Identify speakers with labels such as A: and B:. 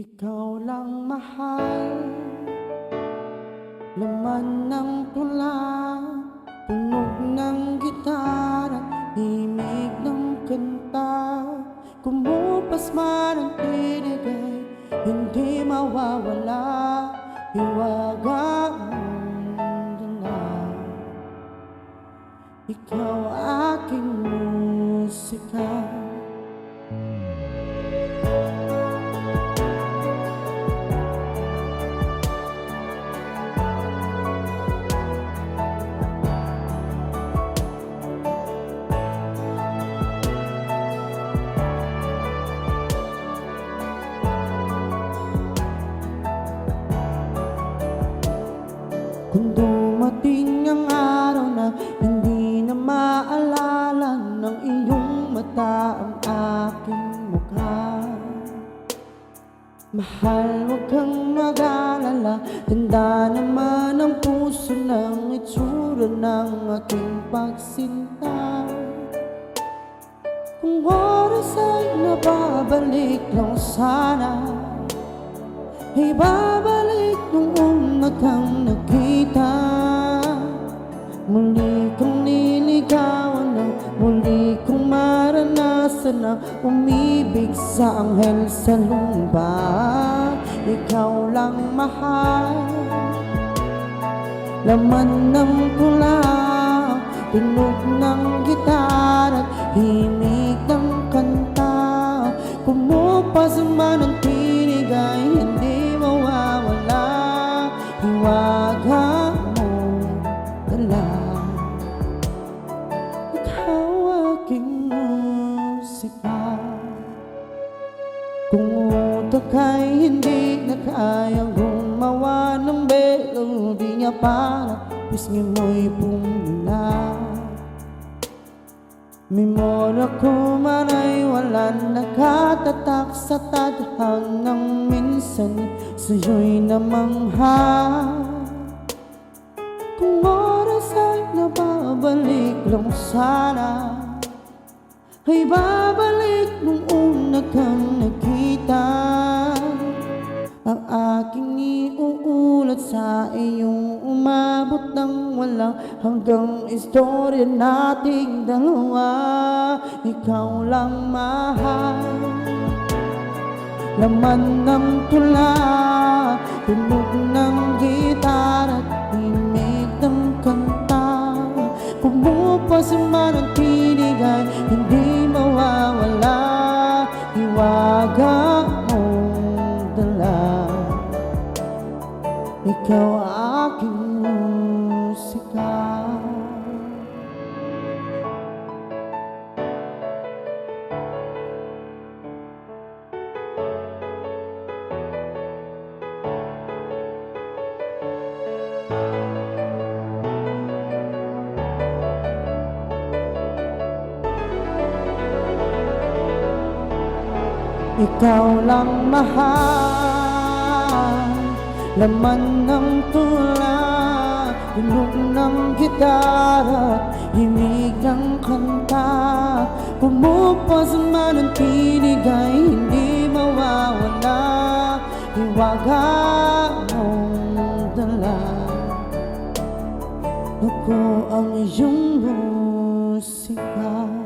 A: Ikaw lang mahal, laman ng tula, tunog ng gitara, himig ng kanta. Kumupas man ang tinigay, hindi mawawala, hiwaga ang dala. Ikaw aking musika. Kung dumating ang araw na hindi na maalala ng iyong mata ang aking mukha, mahal, huwag kang mag-alala, tanda naman ang puso ng itsura ng aking pagsinta. Kung oras ay nababalik lang sana, ay babalik nung una kang nakita. Muli kong niligawan na, muli kong maranasan na umibig sa anghel sa lumba. Ikaw lang mahal, laman ng tula, tunog ng gitara, himig ng kanta. Kumupas man ang tinigay, hindi mawawala, hiwaga mong dala. Ikaw aking musika. Kung utak ay hindi na kayang gumawa ng melody niya, para pisngi mo'y pumula. Memorya ko man ay wala nakatatak sa tadhang ng minsan sa'yo'y namangha. Kung oras ay nababalik lang sana, ay babalik nung una kang nakita. Ang aking iuulat sa iyong umabot ng walang hanggang istorya nating dalawa. Ikaw lang mahal, laman ng tula, tunog ng gitara, himig ng kanta. Kumupas man ang tinigay, hindi mawawala, hiwaga mong dala. Ikaw aking musika. Ikaw lang mahal, laman ng tula, tunog ng gitara, himig ng kanta. Kumupas man ang tinigay, hindi mawawala, hiwaga mong dala. Ako ang iyong musika.